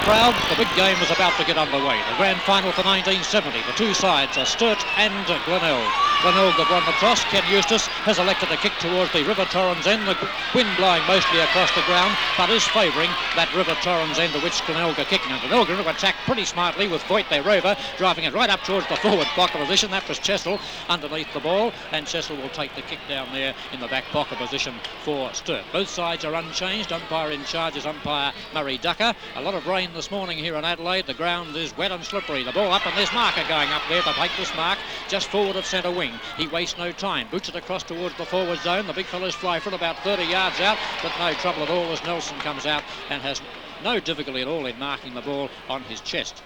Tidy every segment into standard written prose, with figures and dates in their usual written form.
crowd. The big game was about to get underway. The grand final for 1970. The two sides are Sturt and Glenelg. Glenelg have won the toss. Ken Eustace has elected to kick towards the River Torrens end. The wind blowing mostly across the ground, but is favouring that River Torrens end to which Glenelg are kicking. And Glenelg are going to attack pretty smartly with Voigt, their rover, driving it right up towards the forward pocket position. That was Chessel underneath the ball, and Chessel will take the kick down there in the back pocket position for Sturt. Both sides are unchanged. Umpire in charge is umpire Murray Ducker. A lot of rain this morning here in Adelaide. The ground is wet and slippery. The ball up, and there's Marker going up there to take this mark just forward of centre wing. He wastes no time. Boots it across towards the forward zone. The big fellows fly for it about 30 yards out, but no trouble at all as Nelson comes out and has no difficulty at all in marking the ball on his chest.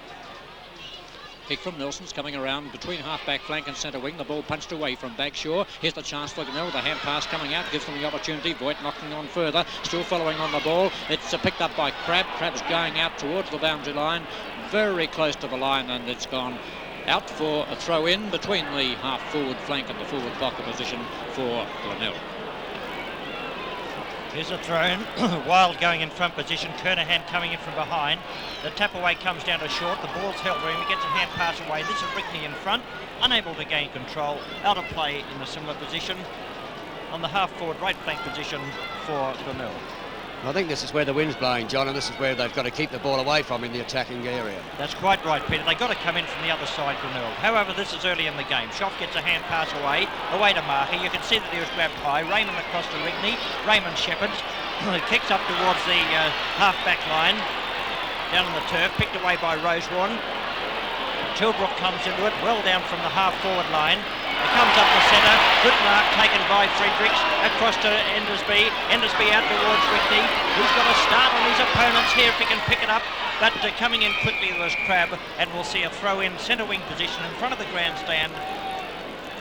Kick from Nelson's coming around between half-back flank and centre wing. The ball punched away from Bagshaw. Here's the chance for Glenelg. The hand pass coming out gives them the opportunity. Voigt knocking on further. Still following on the ball. It's picked up by Crabb. Crabb's going out towards the boundary line. Very close to the line, and it's gone out for a throw-in between the half-forward flank and the forward pocket position for Glenelg. Here's a throw-in. Wild going in front position. Kernahan coming in from behind. The tap away comes down to short. The ball's held for him. He gets a hand pass away. This is Rickney in front, unable to gain control. Out of play in a similar position on the half-forward right flank position for Glenelg. I think this is where the wind's blowing, John, and this is where they've got to keep the ball away from in the attacking area. That's quite right, Peter. They've got to come in from the other side, Glenelg. However, this is early in the game. Schoff gets a hand pass away to Marker. You can see that he was grabbed high. Raymond across to Rickney. Raymond shepherds. Kicks up towards the half-back line. Down on the turf, picked away by Rosewarne. Tilbrook comes into it, well down from the half-forward line. It comes up the centre, good mark taken by Fredericks, across to Endersby. Endersby out towards Rickney. He's got a start on his opponents here if he can pick it up, but coming in quickly was Crabb, and we'll see a throw-in centre wing position in front of the grandstand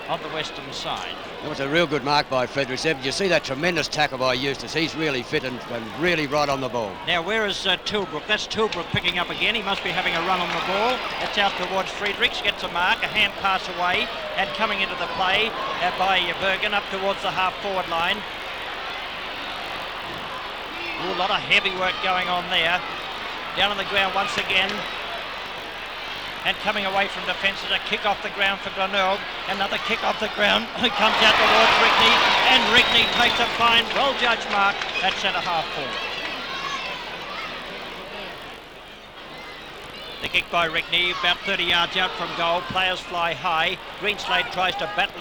on the western side. That was a real good mark by Fredericks. Did you see that tremendous tackle by Eustace? He's really fit and really right on the ball. Now, where is Tilbrook? That's Tilbrook picking up again. He must be having a run on the ball. It's out towards Fredericks, gets a mark, a hand pass away, and coming into the play by Bergen up towards the half-forward line. Ooh, a lot of heavy work going on there. Down on the ground once again. And coming away from defence is a kick off the ground for Glenelg. Another kick off the ground. It comes out towards Rickney, and Rickney takes a fine, well-judged mark at centre-half forward. The kick by Rickney, about 30 yards out from goal. Players fly high. Greenslade tries to battle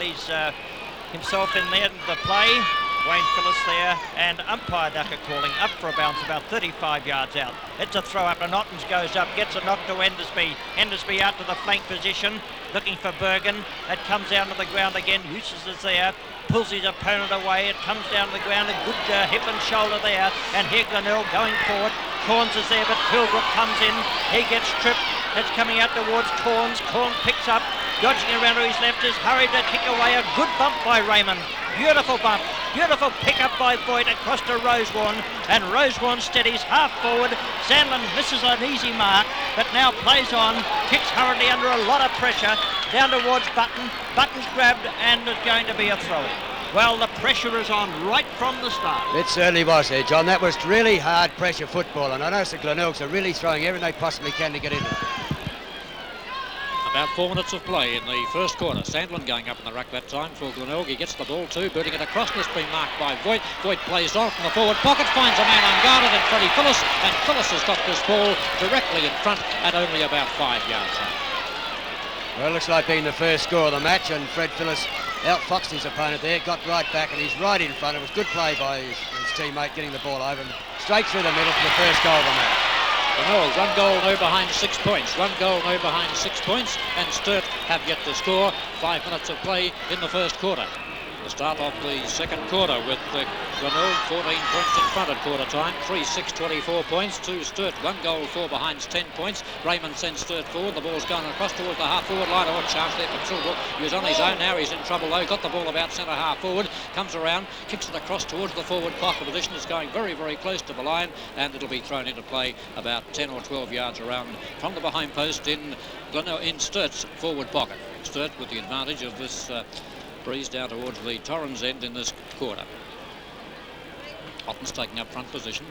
himself in there into the play. Wayne Phillis there, and umpire Ducker calling up for a bounce about 35 yards out. It's a throw up, and Ottens goes up, gets a knock to Endersby. Endersby out to the flank position, looking for Bergen. It comes down to the ground again. Eustace is there, pulls his opponent away. It comes down to the ground, a good hip and shoulder there. And here Glenelg going forward. Corns is there, but Tilbrook comes in. He gets tripped. It's coming out towards Corns. Corns picks up, dodging around to his left, is hurried to kick away. A good bump by Raymond. Beautiful bump. Beautiful pick up by Voigt across to Rosewarne, and Rosewarne steadies half forward. Sandlin misses an easy mark, but now plays on, kicks hurriedly under a lot of pressure, down towards Button. Button's grabbed, and it's going to be a throw. Well, the pressure is on right from the start. It certainly was there, John. That was really hard pressure football, and I notice the Glenelgs are really throwing everything they possibly can to get into it. About 4 minutes of play in the first quarter. Sandlin going up in the ruck that time for Glenelg. He gets the ball too, booting it across. It's been marked by Voigt. Voigt plays on from the forward pocket, finds a man unguarded in Freddie Phillis, and Phillis has got this ball directly in front at only about 5 yards out. Well, it looks like being the first score of the match, and Fred Phillis outfoxed his opponent there, got right back, and he's right in front. It was good play by his teammate getting the ball over and straight through the middle for the first goal of the match. Glenelg, 1 goal, no behind 6 points. 1 goal, no behind 6 points, and Sturt have yet to score. 5 minutes of play in the first quarter. The start of the second quarter with Glenelg 14 points in front at quarter time. 3-6, 24 points to Sturt. 1 goal, 4 behinds, 10 points. Raymond sends Sturt forward. The ball's going across towards the half-forward line. Oh, chance there for Tilbrook. He was on his own. Now he's in trouble though. Got the ball about centre half forward. Comes around, kicks it across towards the forward pocket position. It's going very, very close to the line, and it'll be thrown into play about 10 or 12 yards around from the behind post in Sturt's forward pocket. Sturt with the advantage of this breeze down towards the Torrens end in this quarter. Otten's taking up front position.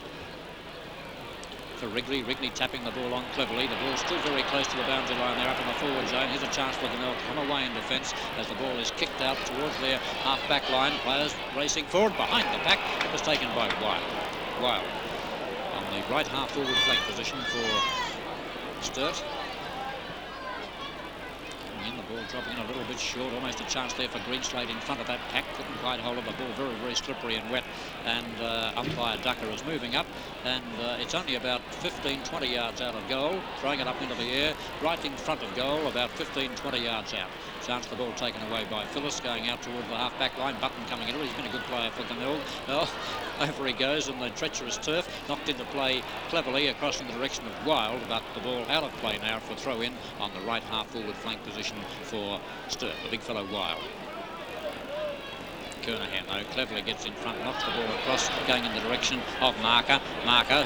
for Wrigley. Wrigley tapping the ball on cleverly. The ball's still very close to the boundary line there up in the forward zone. Here's a chance for Glenelg to come away in defence as the ball is kicked out towards their half-back line. Players racing forward behind the pack. It was taken by Wild on the right half-forward flank position for Sturt. The ball dropping in a little bit short, almost a chance there for Greenslade in front of that pack. Couldn't quite hold on the ball, very, very slippery and wet. And umpire Ducker is moving up, and it's only about 15-20 yards out of goal, throwing it up into the air, right in front of goal, about 15-20 yards out. Chance the ball taken away by Phillis, going out towards the half-back line. Button coming in. He's been a good player for Glenelg. Oh, over he goes in the treacherous turf, knocked into play cleverly across in the direction of Wild, but the ball out of play now for throw-in on the right half-forward flank position for Sturt, the big fellow Wild. Kernahan, though, cleverly gets in front, knocks the ball across, going in the direction of Marker,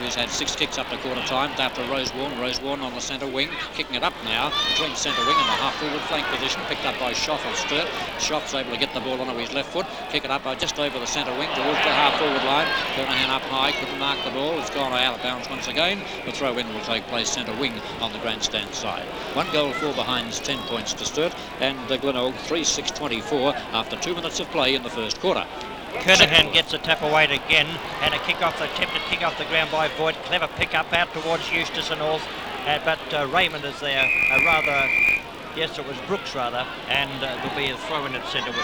who's had 6 kicks up to quarter time, down to Rosewarne on the centre wing, kicking it up now between centre wing and the half-forward flank position, picked up by Schoff of Sturt. Schoff's able to get the ball onto his left foot, kick it up just over the centre wing towards the half-forward line. Kernahan up high, couldn't mark the ball, it's gone out of bounds once again. The throw-in will take place centre wing on the grandstand side. 1 goal, 4 behinds, 10 points to Sturt, and Glenelg 3-6-24 after 2 minutes of play in the first quarter. Kernahan gets a tap away again, and attempted kick off the ground by Voigt. Clever pick up out towards Eustace and North, but Raymond is there. Yes, it was Brooks rather, and there'll be a throw in at centre wing.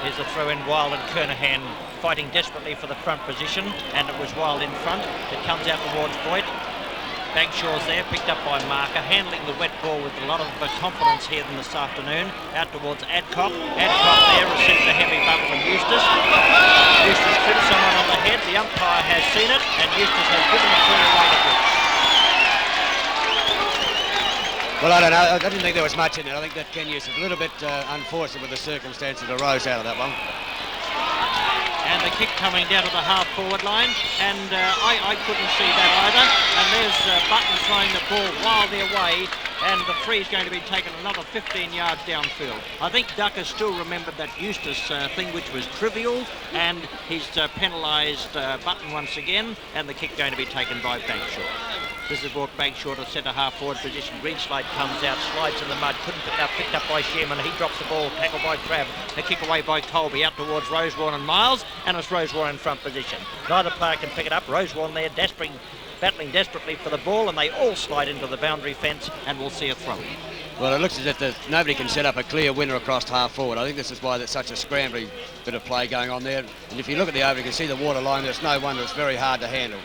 Here's a throw in. Wild and Kernahan fighting desperately for the front position, and it was Wild in front. It comes out towards Voigt. Bagshaw's there, picked up by Marker, handling the wet ball with a lot of confidence here this afternoon. Out towards Adcock. Adcock there receives a heavy bump from Eustace. Eustace trips someone on the head. The umpire has seen it, and Eustace has given the free away to Brooks. Well, I don't know. I didn't think there was much in it. I think that Ken Eustace was a little bit unfortunate with the circumstances that arose out of that one. And the kick coming down to the half-forward line, and I couldn't see that either. And there's Button throwing the ball wildly away, and the free is going to be taken another 15 yards downfield. I think Ducker still remembered that Eustace thing, which was trivial, and he's penalised Button once again, and the kick going to be taken by Bagshaw. This has brought Bagshaw to centre half-forward position. Greenslade comes out, slides in the mud, couldn't pick it up, picked up by Sherman. He drops the ball, tackled by Trav. A kick away by Colby, out towards Rosewarne and Miles, and it's Rosewarne in front position. Neither player can pick it up. Rosewarne there, battling desperately for the ball, and they all slide into the boundary fence, and we'll see a throw. Well, it looks as if nobody can set up a clear winner across half-forward. I think this is why there's such a scrambly bit of play going on there. And if you look at the over, you can see the water line. There's no wonder it's very hard to handle.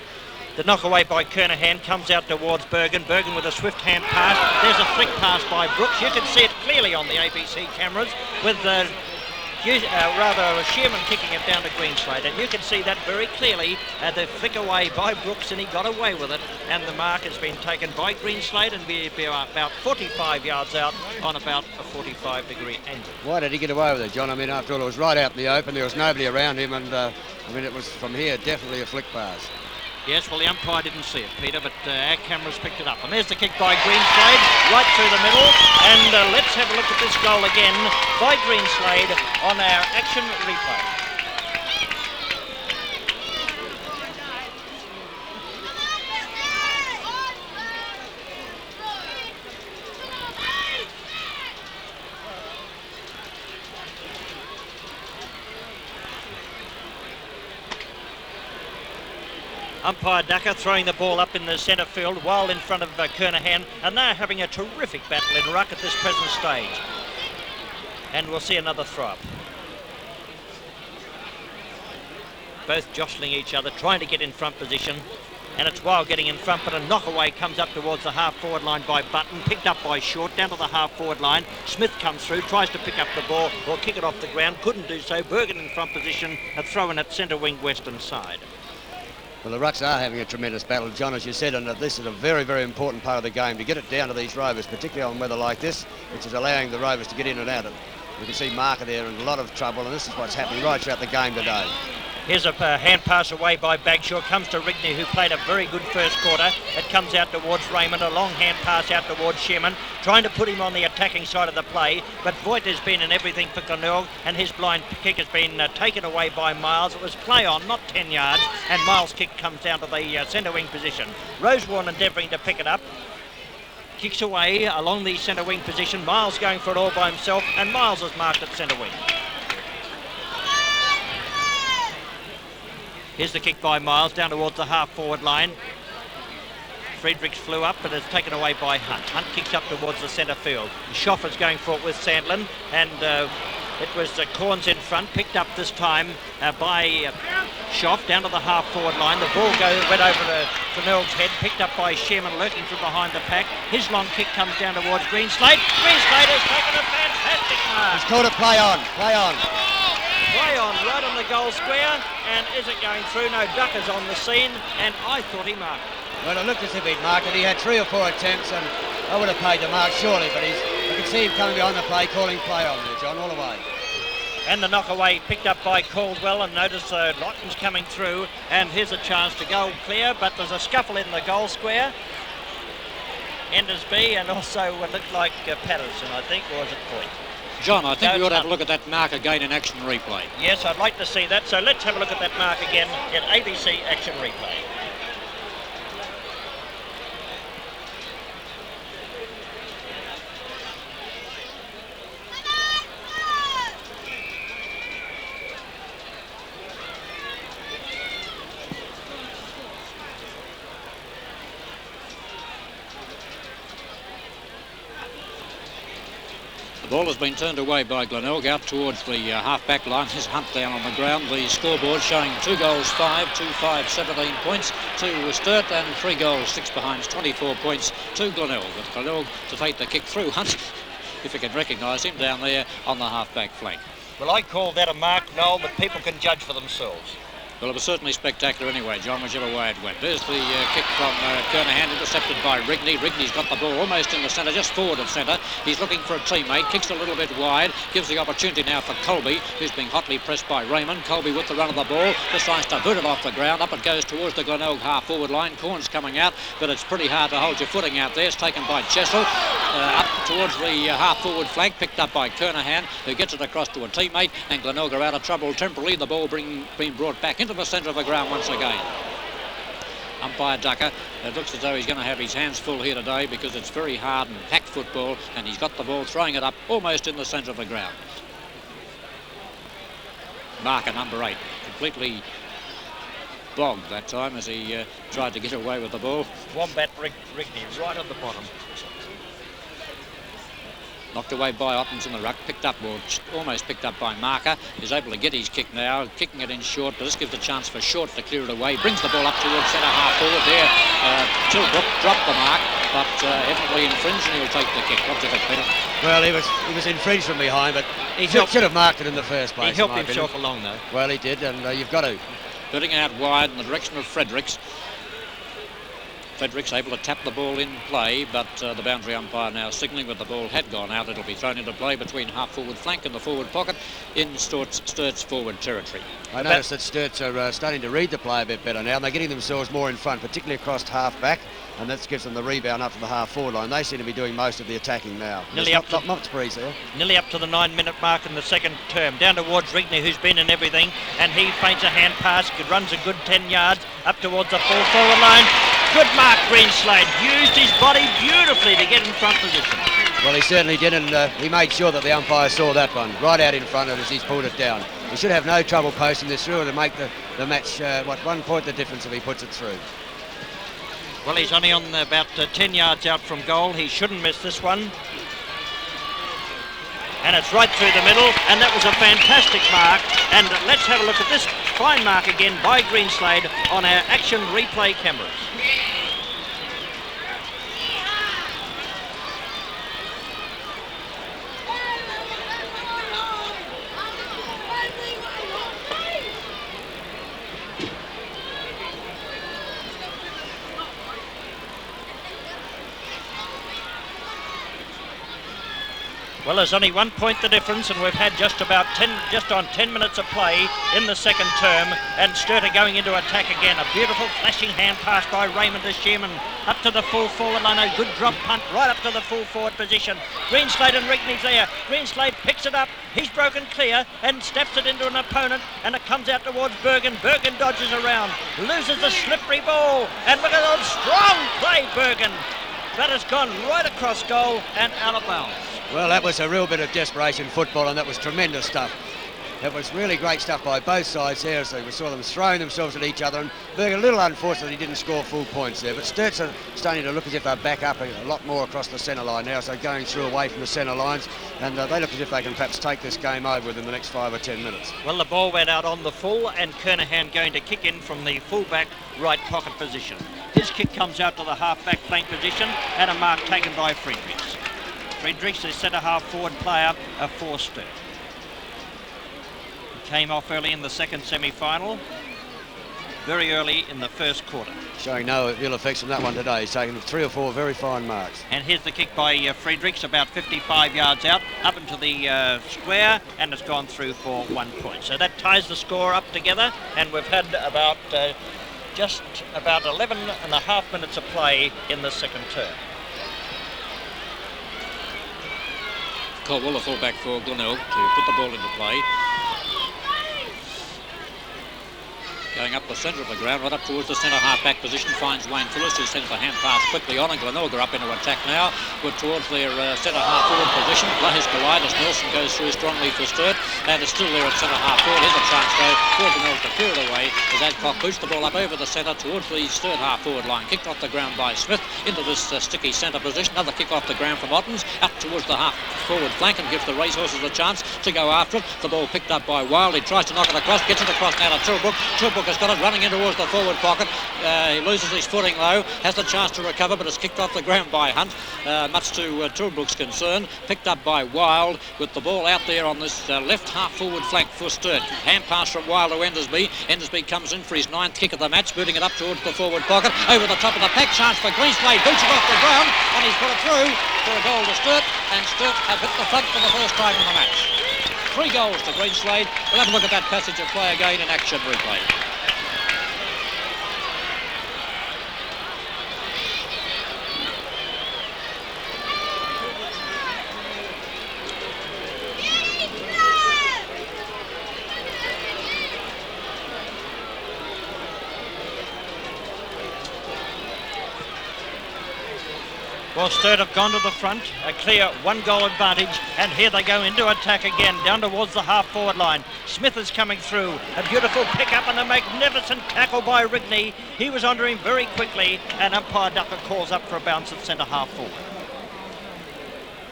The knock away by Kernahan comes out towards Bergen. Bergen with a swift hand pass. There's a flick pass by Brooks. You can see it clearly on the ABC cameras with Sherman kicking it down to Greenslade. And you can see that very clearly. The flick away by Brooks, and he got away with it. And the mark has been taken by Greenslade and be about 45 yards out on about a 45-degree angle. Why did he get away with it, John? I mean, after all, it was right out in the open. There was nobody around him, and it was from here definitely a flick pass. Yes, well, the umpire didn't see it, Peter, but our cameras picked it up. And there's the kick by Greenslade, right through the middle. And let's have a look at this goal again by Greenslade on our action replay. Umpire Ducker throwing the ball up in the centre field, Wild in front of Kernahan, and they're having a terrific battle in ruck at this present stage. And we'll see another throw up. Both jostling each other, trying to get in front position. And it's Wild getting in front, but a knockaway comes up towards the half-forward line by Button, picked up by Short, down to the half-forward line. Smith comes through, tries to pick up the ball or kick it off the ground, couldn't do so. Bergen in front position, a throw in at centre wing western side. Well, the Rucks are having a tremendous battle, John, as you said, and this is a very, very important part of the game to get it down to these Rovers, particularly on weather like this, which is allowing the Rovers to get in and out. You can see Marker there in a lot of trouble, and this is what's happening right throughout the game today. Here's a hand pass away by Bagshaw. Comes to Rigney, who played a very good first quarter. It comes out towards Raymond. A long hand pass out towards Sherman, trying to put him on the attacking side of the play. But Voigt has been in everything for Glenelg, and his blind kick has been taken away by Miles. It was play on, not 10 yards, and Miles' kick comes down to the centre wing position. Rosewarne endeavouring to pick it up. Kicks away along the centre wing position. Miles going for it all by himself, and Miles is marked at centre wing. Here's the kick by Miles down towards the half-forward line. Fredericks flew up, but it's taken away by Hunt. Hunt kicks up towards the centre field. Schoff is going for it with Sandlin, and it was Corns in front, picked up this time by Schoff down to the half-forward line. The ball went over to Glenelg's head, picked up by Sherman lurking from behind the pack. His long kick comes down towards Greenslade. Greenslade has taken a fantastic mark. He's called a play on. Play on, right on the goal square, and is it going through? No, Ducker's on the scene, and I thought he marked it. Well, it looked as if he'd marked it. He had 3 or 4 attempts, and I would have paid the mark surely, but I can see him coming behind the play, calling play on there, John, all the way. And the knock away picked up by Caldwell, and notice Lotton's coming through, and here's a chance to go clear, but there's a scuffle in the goal square. Endersby, and also it looked like Patterson, I think, or was it Point? John, I think we ought to have a look at that mark again in action replay. Yes, I'd like to see that, so let's have a look at that mark again in ABC action replay. The ball has been turned away by Glenelg out towards the half-back line. His Hunt down on the ground. The scoreboard showing 2 goals, 5, 2, 5, 17 points to Sturt, and 3 goals, 6 behinds, 24 points to Glenelg. But Glenelg to take the kick through Hunt, if you can recognise him down there on the half-back flank. Well, I call that a mark, Noel, but people can judge for themselves. Well, it was certainly spectacular anyway, John, whichever way it went. There's the kick from Kernahan, intercepted by Rigney. Rigney's got the ball almost in the centre, just forward of centre. He's looking for a teammate, kicks a little bit wide, gives the opportunity now for Colby, who's being hotly pressed by Raymond. Colby with the run of the ball, decides to boot it off the ground. Up it goes towards the Glenelg half-forward line. Corns coming out, but it's pretty hard to hold your footing out there. It's taken by Chessel, up towards the half-forward flank, picked up by Kernahan, who gets it across to a teammate, and Glenelg are out of trouble temporarily. The ball being brought back into the centre of the ground once again. Umpire Ducker, it looks as though he's going to have his hands full here today because it's very hard and packed football, and he's got the ball, throwing it up almost in the centre of the ground. Marker number 8, completely bogged that time as he tried to get away with the ball. Wombat Rigney right at the bottom. Knocked away by Ottens in the ruck, picked up, or almost picked up by Marker. He's able to get his kick now, kicking it in short, but this gives a chance for Short to clear it away. Brings the ball up towards centre half forward there. Tilbrook dropped the mark, but evidently infringed, and he'll take the kick. What do you think, Peter? Well, he was infringed from behind, but he should have marked it in the first place. He helped himself along, though. Well, he did, and you've got to. Putting out wide in the direction of Fredericks. Fredericks able to tap the ball in play, but the boundary umpire now signalling that the ball had gone out. It'll be thrown into play between half-forward flank and the forward pocket in Sturt's forward territory. I noticed that Sturts are starting to read the play a bit better now, and they're getting themselves more in front, particularly across half-back, and that gives them the rebound up to the half-forward line. They seem to be doing most of the attacking now. Nearly up to not breeze there. Nearly up to the 9-minute mark in the second term. Down towards Rigney, who's been in everything, and he feints a hand pass, runs a good 10 yards up towards the full-forward line. Good mark, Greenslade. Used his body beautifully to get in front position. Well, he certainly did, and he made sure that the umpire saw that one right out in front of us as he's pulled it down. He should have no trouble posting this through and to make the match, 1 point the difference if he puts it through. Well, he's only on about 10 yards out from goal. He shouldn't miss this one. And it's right through the middle, and that was a fantastic mark. And let's have a look at this fine mark again by Greenslade on our action replay cameras. Well, there's only 1 point the difference, and we've had just on 10 minutes of play in the second term, and Sturt are going into attack again. A beautiful flashing hand pass by Raymond to Shearman up to the full forward line. A good drop punt right up to the full forward position. Greenslade and Rigney's there. Greenslade picks it up. He's broken clear and steps it into an opponent, and it comes out towards Bergen. Bergen dodges around, loses the slippery ball, and look at that strong play, Bergen. That has gone right across goal and out of bounds. Well, that was a real bit of desperation football, and that was tremendous stuff. It was really great stuff by both sides here. So we saw them throwing themselves at each other, and Bergen, a little unfortunate he didn't score full points there. But Sturt's are starting to look as if they're back up a lot more across the centre line now, so going through away from the centre lines, and they look as if they can perhaps take this game over within the next 5 or 10 minutes. Well, the ball went out on the full, and Kernahan going to kick in from the full-back right pocket position. His kick comes out to the half-back flank position, and a mark taken by Friedrichs. Friedrichs is centre-half forward player for Sturt. Came off early in the second semi-final, very early in the first quarter. Showing no ill effects from that one today. He's taken 3 or 4 very fine marks. And here's the kick by Friedrichs, about 55 yards out, up into the square, and it's gone through for 1 point. So that ties the score up together, and we've had about just about 11 and a half minutes of play in the second term. Caldwell, the fullback for Glenelg, to put the ball into play. Going up the centre of the ground, right up towards the centre half-back position, finds Wayne Phillis, who sends the hand pass quickly on, and Glenelg are up into attack now, good towards their centre half-forward position. Players collide as Nelson goes through strongly for Sturt, and it's still there at centre half-forward. Here's a chance though for Glenelg to clear it away as Adcock boots the ball up over the centre towards the Sturt half-forward line. Kicked off the ground by Smith into this sticky centre position. Another kick off the ground from Ottens up towards the half-forward flank and gives the racehorses a chance to go after it. The ball picked up by Wild. He tries to knock it across, gets it across now to Tilbrook. Tilbrook has got it running in towards the forward pocket. He loses his footing though, has the chance to recover, but it's kicked off the ground by Hunt, much to Tilbrook's concern. Picked up by Wild with the ball out there on this left half forward flank for Sturt. Hand pass from Wild to Endersby. Endersby comes in for his 9th kick of the match, booting it up towards the forward pocket. Over the top of the pack, chance for Greenslade, boots it off the ground, and he's put it through for a goal to Sturt, and Sturt have hit the front for the first time in the match. 3 goals to Greenslade. We'll have a look at that passage of play again in action replay. Well, Sturt have gone to the front, a clear 1-goal advantage, and here they go into attack again, down towards the half-forward line. Smith is coming through, a beautiful pick-up and a magnificent tackle by Rigney. He was under him very quickly, and umpire Ducker calls up for a bounce at centre-half forward.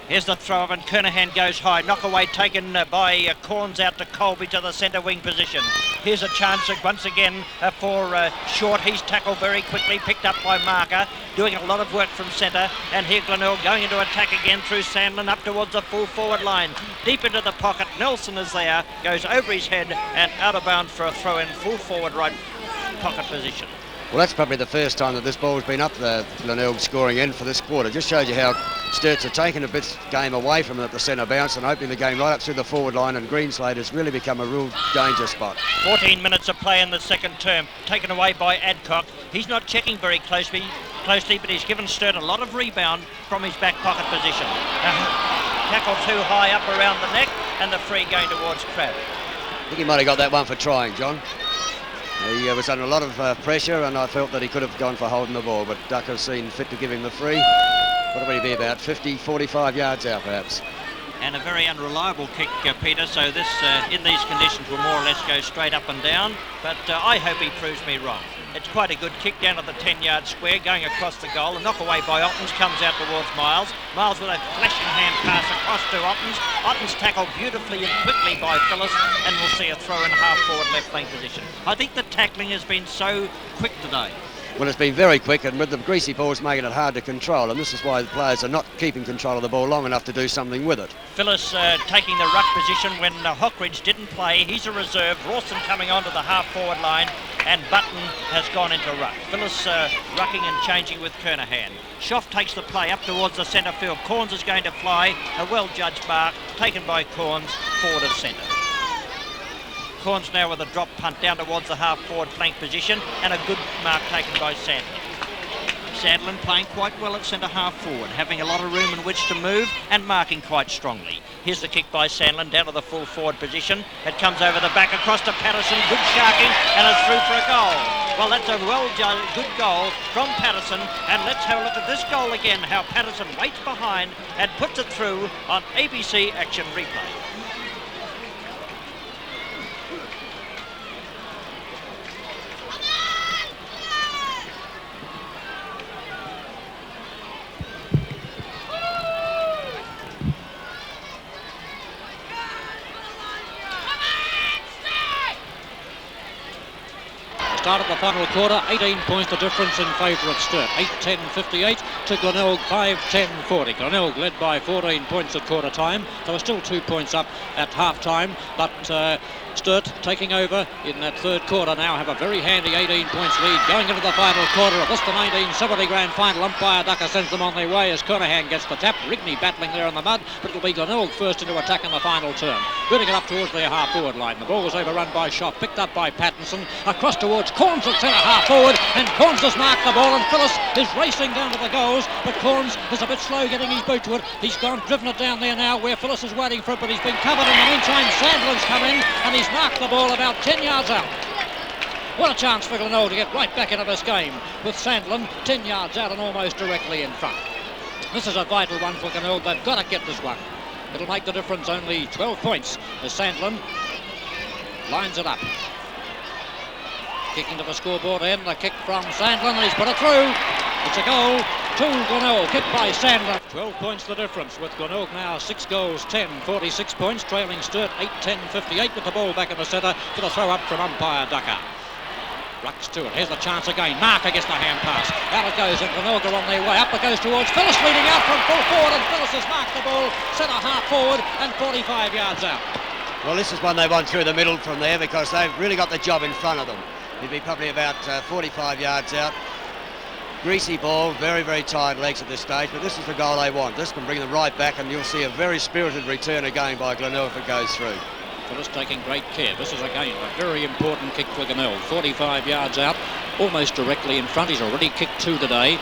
Here's the throw, and Kernahan goes high. Knock away taken by Corns out to Colby to the centre wing position. Here's a chance once again for Short. He's tackled very quickly, picked up by Marker, doing a lot of work from centre. And here Glenelg going into attack again through Sandlin up towards the full forward line. Deep into the pocket, Nelson is there, goes over his head and out of bounds for a throw in full forward right pocket position. Well, that's probably the first time that this ball's been up there, Glenelg scoring in for this quarter. Just shows you how Sturts are taking a bit game away from it at the centre bounce and opening the game right up through the forward line, and Greenslade has really become a real danger spot. 14 minutes of play in the second term, taken away by Adcock. He's not checking very closely, but he's given Sturt a lot of rebound from his back pocket position. Tackle too high up around the neck, and the free going towards Crab. I think he might have got that one for trying, John. He was under a lot of pressure, and I felt that he could have gone for holding the ball, but Ducker's seen fit to give him the free. What would he be, about 50, 45 yards out perhaps? And a very unreliable kick, Peter, so this in these conditions will more or less go straight up and down, but I hope he proves me wrong. It's quite a good kick down at the 10-yard square, going across the goal. A knock away by Ottens, comes out towards Miles. Miles with a flashing hand pass across to Ottens. Ottens tackled beautifully and quickly by Phillis, and we'll see a throw in half-forward left flank position. I think the tackling has been so quick today. Well, it's been very quick, and with the greasy balls making it hard to control, and this is why the players are not keeping control of the ball long enough to do something with it. Phillis taking the ruck position when Hockridge didn't play. He's a reserve. Rawson coming onto the half-forward line. and Button has gone into ruck. Phillis rucking and changing with Kernahan. Schoff takes the play up towards the centre field. Corns is going to fly. A well-judged mark taken by Corns, forward of centre. Corns now with a drop punt down towards the half-forward flank position, and a good mark taken by Sandlin. Sandlin playing quite well at centre half forward, having a lot of room in which to move and marking quite strongly. Here's the kick by Sandlin down to the full forward position. It comes over the back across to Patterson. Good sharking, and it's through for a goal. Well, that's a good goal from Patterson, and let's have a look at this goal again, how Patterson waits behind and puts it through on ABC Action Replay. Start of the final quarter, 18 points the difference in favour of Sturt. 8-10-58 to Glenelg, 5-10-40. Glenelg led by 14 points at quarter time. They were still 2 points up at half time, but Sturt taking over in that third quarter now have a very handy 18 points lead going into the final quarter of this, the 1970 grand final. Umpire Ducker sends them on their way as Kernahan gets the tap. Rigney battling there in the mud, but it'll be Glenelg first into attack in the final term. Bringing it up towards their half forward line. The ball was overrun by Schoff, picked up by Pattinson, across towards Corns at centre half forward, and Corns has marked the ball, and Phillis is racing down to the goals, but Corns is a bit slow getting his boot to it. He's driven it down there now where Phillis is waiting for it, but he's been covered. In the meantime, Sandlin's come in and he's marked the ball about 10 yards out. What a chance for Glenelg to get right back into this game with Sandlin 10 yards out and almost directly in front. This is a vital one for Glenelg. They've got to get this one. It'll make the difference, only 12 points as Sandlin lines it up. Kicking to the scoreboard end, a kick from Sandlin, and he's put it through. It's a goal to Glenelg, kicked by Sandlin. 12 points the difference, with Glenelg now 6 goals, 10, 46 points, trailing Sturt 8-10-58 with the ball back in the centre for the throw up from umpire Ducker. Rucks to it, here's the chance again. Marker gets the hand pass. Out it goes, and Glenelg are on their way. Up it goes towards Phillis, leading out from full forward, and Phillis has marked the ball, centre half forward, and 45 yards out. Well, this is one they want through the middle from there because they've really got the job in front of them. He'd be probably about 45 yards out. Greasy ball, very, very tired legs at this stage, but this is the goal they want. This can bring them right back, and you'll see a very spirited return again by Glenelg if it goes through. Phillis taking great care. This is again a very important kick for Glenelg. 45 yards out, almost directly in front. He's already kicked 2 today.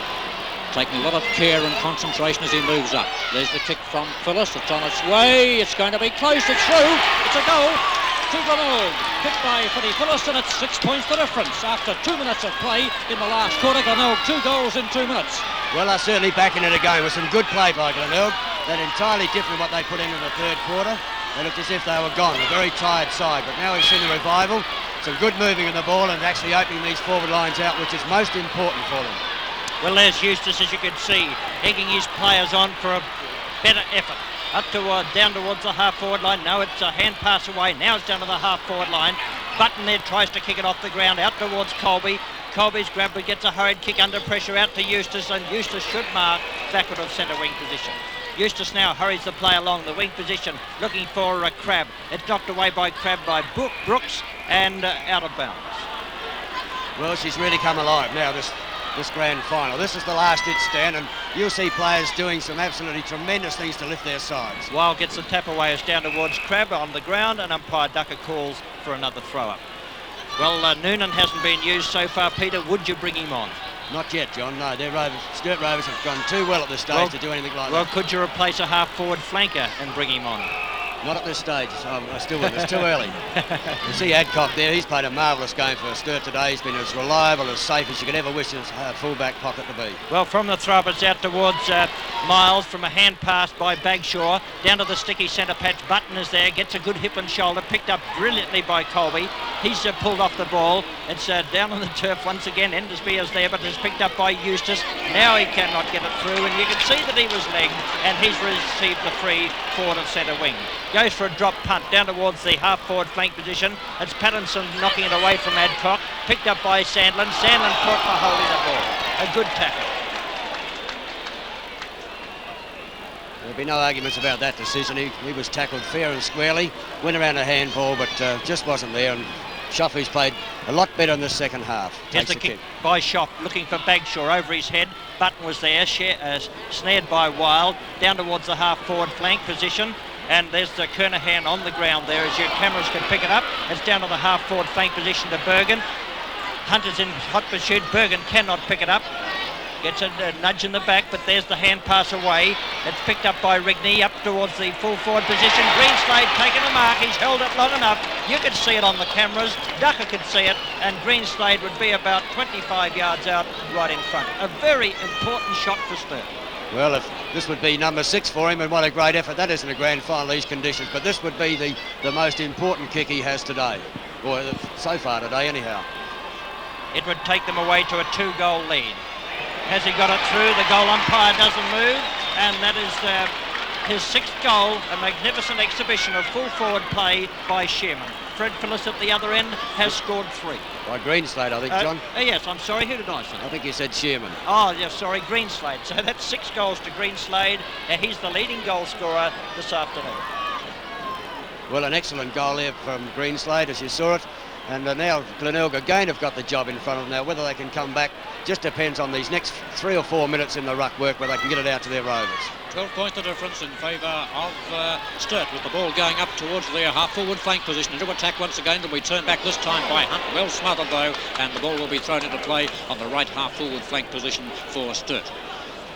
Taking a lot of care and concentration as he moves up. There's the kick from Phillis. It's on its way. It's going to be close. It's through. It's a goal to Glenelg. Kicked by Fred Phillis, and it's 6 points the difference. After 2 minutes of play in the last quarter, Glenelg 2 goals in 2 minutes. Well, they're certainly back into the game with some good play by Glenelg. They're entirely different what they put in the third quarter. They looked as if they were gone. A very tired side, but now we've seen the revival. Some good moving in the ball and actually opening these forward lines out, which is most important for them. Well, there's Eustace, as you can see, egging his players on for a better effort. Up to down towards the half-forward line. No, it's a hand pass away. Now it's down to the half-forward line. Button there tries to kick it off the ground out towards Colby. Colby's grabbed but gets a hurried kick under pressure out to Eustace, and Eustace should mark backward of centre wing position. Eustace now hurries the play along the wing position, looking for a Crab. It's knocked away by Crab by Brooks and out of bounds. Well, she's really come alive now, this grand final. This is the last ditch stand, and you'll see players doing some absolutely tremendous things to lift their sides. Wild gets the tap away, it's down towards Crab on the ground, and umpire Ducker calls for another throw-up. Well, Noonan hasn't been used so far. Peter, would you bring him on? Not yet, John, no. Sturt Rovers have gone too well at this stage to do anything like that. Well, could you replace a half-forward flanker and bring him on? Not at this stage. I still wouldn't. It's too early. You see Adcock there. He's played a marvellous game for Sturt today. He's been as reliable, as safe as you could ever wish his full-back pocket to be. Well, from the throw-up, it's out towards Miles from a hand pass by Bagshaw. Down to the sticky centre patch. Button is there. Gets a good hip and shoulder. Picked up brilliantly by Colby. He's pulled off the ball. It's down on the turf once again. Endersby is there, but it's picked up by Eustace. Now he cannot get it through, and you can see that he was legged, and he's received the free forward of centre wing. Goes for a drop punt down towards the half-forward flank position. It's Pattinson knocking it away from Adcock. Picked up by Sandlin. Sandlin caught for holding the ball. A good tackle. There'll be no arguments about that decision. He was tackled fair and squarely. Went around a handball, but just wasn't there. And Schoff, who's played a lot better in the second half. Here's Takes the kick by Schoff, looking for Bagshaw over his head. Button was there, snared by Wild, down towards the half-forward flank position. And there's the Kernahan on the ground there, as your cameras can pick it up. It's down to the half-forward flank position to Bergen. Hunter's in hot pursuit. Bergen cannot pick it up. Gets a nudge in the back, but there's the hand pass away. It's picked up by Rigney up towards the full forward position. Greenslade taking the mark. He's held it long enough. You can see it on the cameras. Ducker can see it, and Greenslade would be about 25 yards out right in front. A very important shot for Sturt. Well, if this would be number 6 for him, and what a great effort. That isn't a grand final, these conditions, but this would be the most important kick he has today, or so far today anyhow. It would take them away to a 2-goal lead. Has he got it through? The goal umpire doesn't move, and that is his 6th goal, a magnificent exhibition of full forward play by Shearman. Fred Phillis at the other end has scored 3. By Greenslade, I think, John. Yes, I'm sorry, who did I say? I think you said Shearman. Oh, yes, sorry, Greenslade. So that's 6 goals to Greenslade, and he's the leading goal scorer this afternoon. Well, an excellent goal there from Greenslade, as you saw it. And now Glenelg again have got the job in front of them. Now, whether they can come back just depends on these next 3 or 4 minutes in the ruck work where they can get it out to their rovers. 12 points the difference in favour of Sturt, with the ball going up towards their half-forward flank position. Into attack once again, they'll be turned back this time by Hunt. Well smothered though, and the ball will be thrown into play on the right half-forward flank position for Sturt.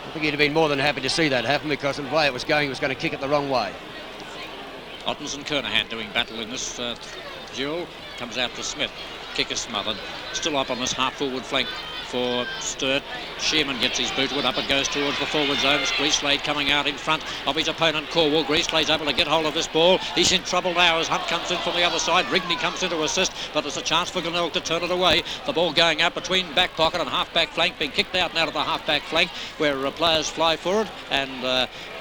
I think he'd have been more than happy to see that happen, because the way it was going, he was going to kick it the wrong way. Ottens and Kernahan doing battle in this duel. Comes out to Smith. Kick is smothered. Still up on this half-forward flank for Sturt. Shearman gets his bootwood up and goes towards the forward zones. Greenslade coming out in front of his opponent, Corwell. Greenslade's able to get hold of this ball. He's in trouble now as Hunt comes in from the other side. Rigney comes in to assist, but there's a chance for Glenelg to turn it away. The ball going out between back pocket and half-back flank, being kicked out now to the half-back flank, where players fly forward, and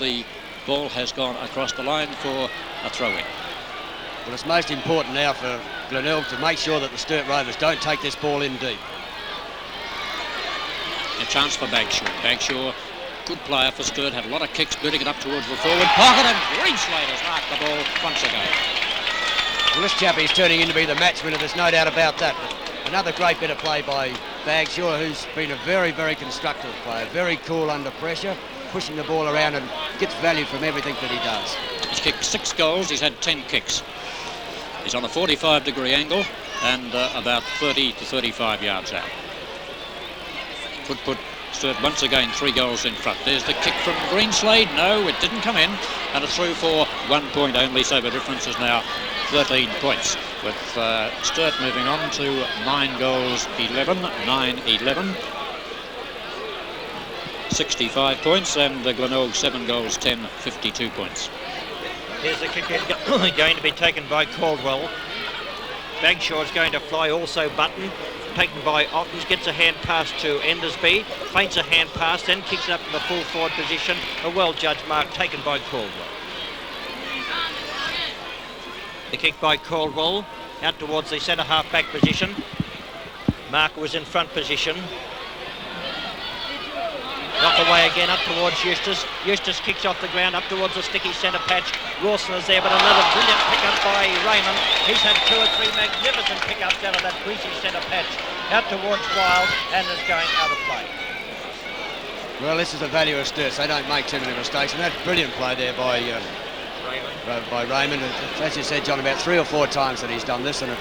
the ball has gone across the line for a throw-in. Well, it's most important now for Glenelg to make sure that the Sturt Rovers don't take this ball in deep. A chance for Bagshaw. Bagshaw, good player for Sturt, had a lot of kicks, booting it up towards the forward pocket, and Greenslade has marked the ball once again. Well, this chap is turning in to be the match winner, there's no doubt about that. But another great bit of play by Bagshaw, who's been a very, very constructive player, very cool under pressure, pushing the ball around and gets value from everything that he does. He's kicked 6 goals, he's had 10 kicks. He's on a 45-degree angle and about 30 to 35 yards out. Could put Sturt once again 3 goals in front. There's the kick from Greenslade. No, it didn't come in, and it's through for 1 point only, so the difference is now 13 points, with Sturt moving on to 9 goals 11, 9-11. 65 points, and Glenelg 7 goals 10, 52 points. Here's the kick going to be taken by Caldwell. Bagshaw is going to fly, also Button, taken by Ottens, gets a hand pass to Endersby, feints a hand pass, then kicks up in the full forward position. A well-judged mark taken by Caldwell. The kick by Caldwell out towards the centre half-back position. Marker was in front position. Knock away again up towards Eustace. Eustace kicks off the ground up towards the sticky centre patch. Rawson is there, but another brilliant pick-up by Raymond. He's had 2 or 3 magnificent pick-ups out of that greasy centre patch. Out towards Wild, and is going out of play. Well, this is the value of Sturt. They don't make too many mistakes, and that's brilliant play there by Raymond. As you said, John, about 3 or 4 times that he's done this, and it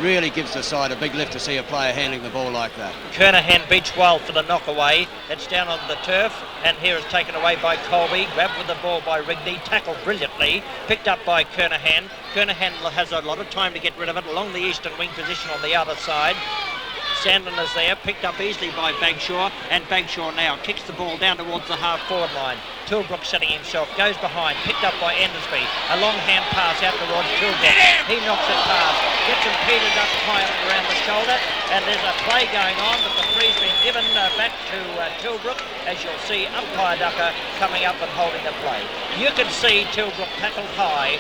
really gives the side a big lift to see a player handling the ball like that. Kernahan beats Wild for the knock away. It's down on the turf, and here is taken away by Colby. Grabbed with the ball by Rigney, tackled brilliantly, picked up by Kernahan. Kernahan has a lot of time to get rid of it along the eastern wing position on the other side. Sandlin is there, picked up easily by Bagshaw, and Bagshaw now kicks the ball down towards the half-forward line. Tilbrook setting himself, goes behind, picked up by Endersby. A long hand pass out towards Tilbrook. He knocks it past, gets impeded up high up around the shoulder, and there's a play going on, but the free's been given back to Tilbrook, as you'll see umpire Ducker coming up and holding the play. You can see Tilbrook tackled high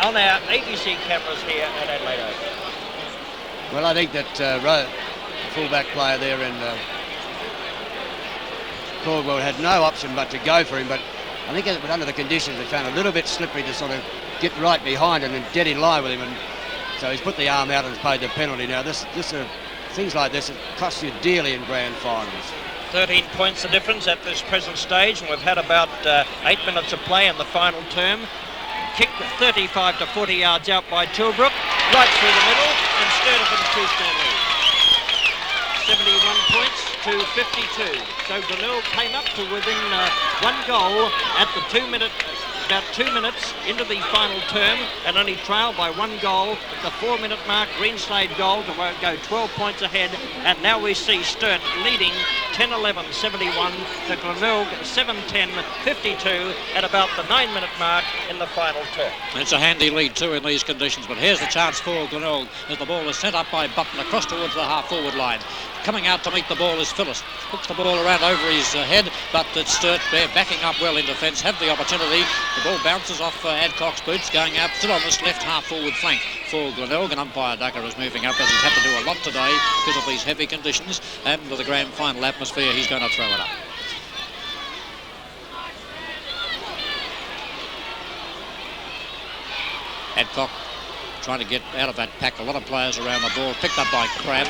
on our ABC cameras here at Adelaide Oval. Well, I think that full-back player there in Caldwell had no option but to go for him, but I think under the conditions they found a little bit slippery to sort of get right behind him and get in line with him, and So he's put the arm out and has paid the penalty. Now, things like this, it costs you dearly in grand finals. 13 points the difference at this present stage, and we've had about 8 minutes of play in the final term. Kick 35 to 40 yards out by Tilbrook, right through the middle, and Sturt up in the two-star lead. 71 points to 52. So Glenelg came up to within 1 goal at the 2 minute. About 2 minutes into the final term, and only trailed by 1 goal at the 4-minute mark. Greenslade goal to go 12 points ahead, and now we see Sturt leading 10-11, 71 to Glenelg 7-10, 52 at about the 9-minute mark in the final term. It's a handy lead too in these conditions, but here's the chance for Glenelg as the ball is sent up by Button across towards the half-forward line. Coming out to meet the ball is Phillis. Hooks the ball around over his head, but it's Sturt there backing up well in defence, have the opportunity. The ball bounces off Adcock's boots, going out still on this left half-forward flank for Glenelg, and umpire Ducker is moving up as he's had to do a lot today because of these heavy conditions, and with the grand final atmosphere, he's going to throw it up. Adcock trying to get out of that pack. A lot of players around the ball, picked up by Crabb.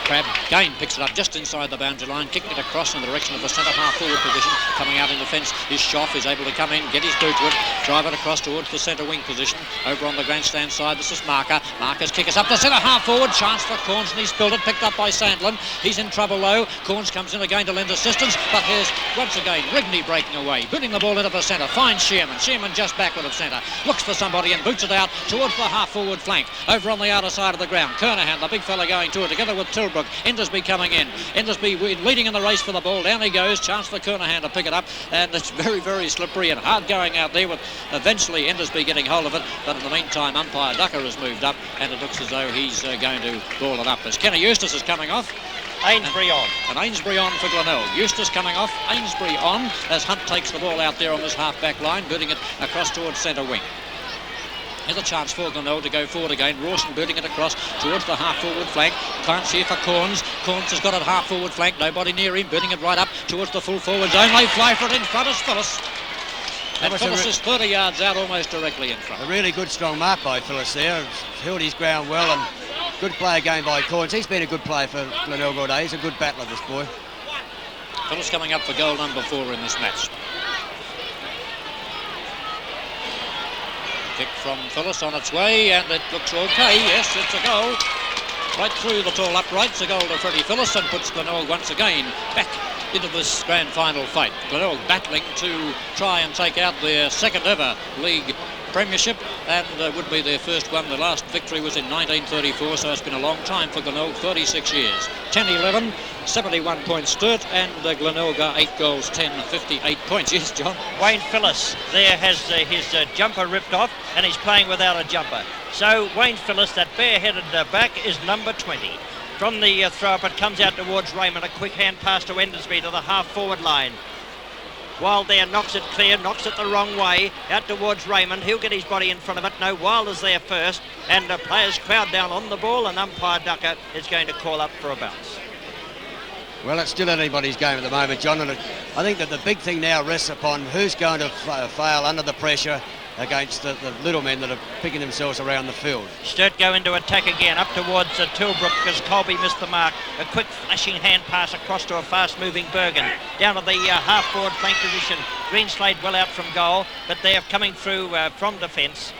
Crabb again picks it up just inside the boundary line, kicking it across in the direction of the centre half-forward position. Coming out in defence is Schoff, is able to come in, get his boot with, drive it across towards the centre wing position. Over on the grandstand side, this is Marker. Marker's kick us up the centre half-forward. Chance for Corns, and he spilled it, picked up by Sandlin. He's in trouble though. Corns comes in again to lend assistance, but here's once again Rigney breaking away, booting the ball into the centre. Finds Shearman. Shearman just backward of centre. Looks for somebody and boots it out towards the half-forward flank. Over on the outer side of the ground, Kernahan, the big fella, going to it together with Tilbrook. Endersby coming in. Endersby leading in the race for the ball. Down he goes. Chance for Kernahan to pick it up, and it's very, very slippery and hard going out there, with eventually Endersby getting hold of it. But in the meantime, umpire Ducker has moved up, and it looks as though he's going to ball it up as Kenny Eustace is coming off. Ainsbury on. And Ainsbury on for Glenelg. Eustace coming off, Ainsbury on as Hunt takes the ball out there on this half-back line, booting it across towards centre wing. Here's a chance for Glenelg to go forward again. Rawson booting it across towards the half-forward flank. Can't see for Corns. Corns has got it half-forward flank. Nobody near him. Booting it right up towards the full-forward zone. They fly for it in front. It's Phillis. And Phillis is 30 yards out, almost directly in front. A really good, strong mark by Phillis there. He's held his ground well, and good play again by Corns. He's been a good player for Glenelg all day. He's a good battler, this boy. Phillis coming up for goal number 4 in this match. Kick from Phillis on its way, and it looks okay. Yes, it's a goal. Right through the tall uprights, a goal to Freddie Phillis, and puts Glenelg once again back into this grand final fight. Glenelg battling to try and take out their second ever league premiership, and would be their first one. The last victory was in 1934, so it's been a long time for Glenelg, 36 years. 10-11, 71 points Sturt, and Glenelg 8 goals, 10, 58 points. Yes, John? Wayne Phillis there has his jumper ripped off, and he's playing without a jumper. So Wayne Phillis, that bareheaded back, is number 20. From the throw-up, it comes out towards Raymond. A quick hand pass to Endersby to the half-forward line. Wild there knocks it clear, knocks it the wrong way, out towards Raymond. He'll get his body in front of it. No, Wild is there first, and the players crowd down on the ball, and umpire Ducker is going to call up for a bounce. Well, it's still anybody's game at the moment, John, and I think that the big thing now rests upon who's going to fail under the pressure against the little men that are picking themselves around the field. Sturt go into attack again, up towards Tilbrook, because Colby missed the mark. A quick flashing hand pass across to a fast-moving Bergen. Down to the half-forward flank position. Greenslade well out from goal, but they're coming through from defence.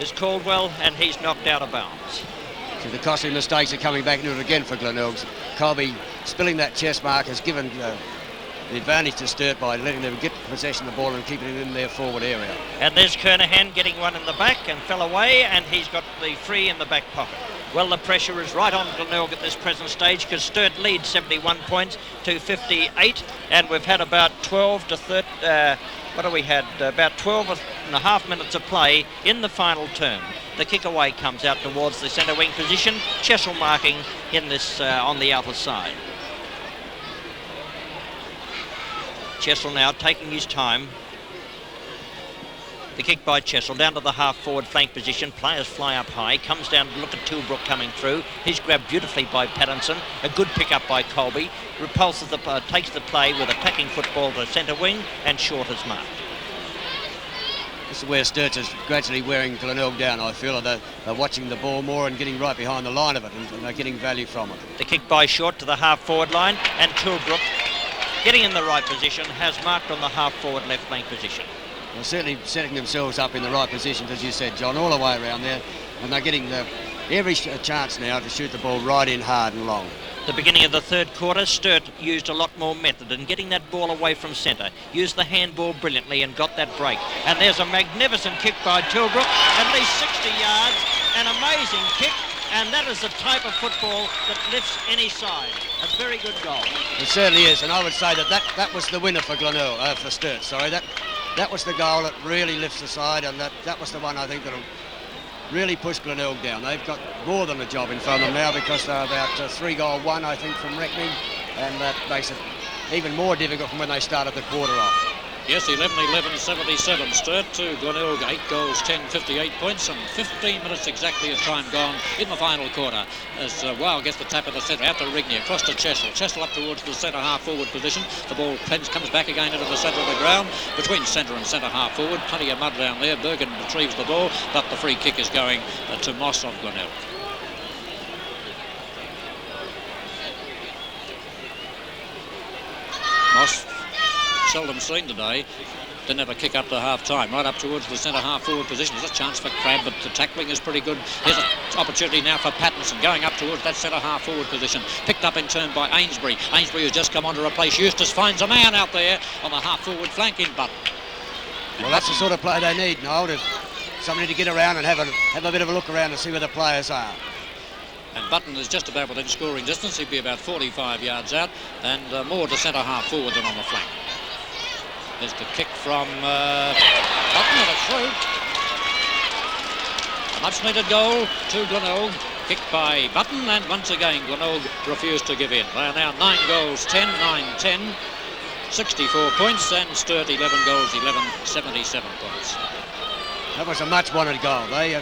Is Caldwell, and he's knocked out of bounds. So the costly mistakes are coming back into it again for Glenelg. Colby spilling that chest mark has given the advantage to Sturt by letting them get possession of the ball and keeping it in their forward area. And there's Kernahan getting one in the back and fell away, and he's got the free in the back pocket. Well, the pressure is right on Glenelg at this present stage, because Sturt leads 71 points to 58, and we've had about 12 to 13, about 12 and a half minutes of play in the final term. The kick away comes out towards the centre wing position. Chessel marking in this on the outer side. Chessel now taking his time. The kick by Chessel down to the half-forward flank position. Players fly up high. Comes down to look at Tilbrook coming through. He's grabbed beautifully by Pattinson. A good pick-up by Colby. Repulses takes the play with attacking football to centre wing, and short as marked. This is where Sturt is gradually wearing Glenelg down, I feel. They're watching the ball more and getting right behind the line of it, and they're getting value from it. The kick by Short to the half-forward line, and Tilbrook, getting in the right position, has marked on the half-forward left flank position. They're certainly setting themselves up in the right positions, as you said, John, all the way around there, and they're getting every chance now to shoot the ball right in hard and long. The beginning of the third quarter, Sturt used a lot more method in getting that ball away from centre. Used the handball brilliantly and got that break. And there's a magnificent kick by Tilbrook, at least 60 yards, an amazing kick, and that is the type of football that lifts any side. A very good goal. It certainly is, and I would say that was the winner for Glenelg, for Sturt, sorry. That was the goal that really lifts the side, and that was the one I think that'll really push Glenelg down. They've got more than a job in front of them now because they're about 3-goal-1, I think, from reckoning, and that makes it even more difficult from when they started the quarter off. Yes, 11-11, 77 Sturt to Glenelg, 8 goals, 10, 58 points, and 15 minutes exactly of time gone in the final quarter. As Wow gets the tap of the centre, out to Rigney, across to Chessel. Chessel up towards the centre half-forward position. The ball comes back again into the centre of the ground, between centre and centre half-forward. Plenty of mud down there. Bergen retrieves the ball, but the free kick is going to Moss of Glenelg. Moss, seldom seen today, didn't have a kick up to half-time, right up towards the centre half-forward position. There's a chance for Crabb, but the tackling is pretty good. Here's an opportunity now for Pattinson, going up towards that centre half-forward position. Picked up in turn by Ainsbury. Ainsbury, who's just come on to replace Eustace, finds a man out there on the half-forward flank in Button. Well, that's the sort of play they need, Noel, somebody to get around and have a bit of a look around and see where the players are. And Button is just about within scoring distance. He'd be about 45 yards out, and more to centre half-forward than on the flank. There's the kick from Button, and it's through. A much-needed goal to Glenelg, kicked by Button, and once again Glenelg refused to give in. They are now 9 goals, 10, 9-10, 64 points, and Sturt 11 goals, 11, 77 points. That was a much-wanted goal. I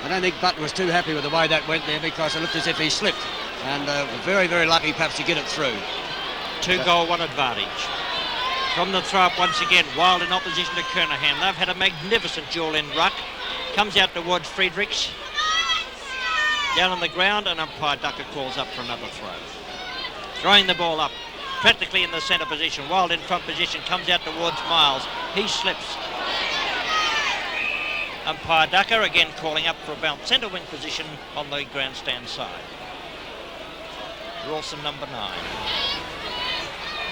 don't think Button was too happy with the way that went there because it looked as if he slipped, and very, very lucky perhaps to get it through. 2-goal, 1 advantage. From the throw-up once again, Wild in opposition to Kernahan. They've had a magnificent duel in ruck. Comes out towards Friedrichs. Down on the ground, and umpire Ducker calls up for another throw. Throwing the ball up, practically in the centre position. Wild in front position, comes out towards Miles. He slips. Umpire Ducker again calling up for about centre wing position on the grandstand side. Rawson number 9.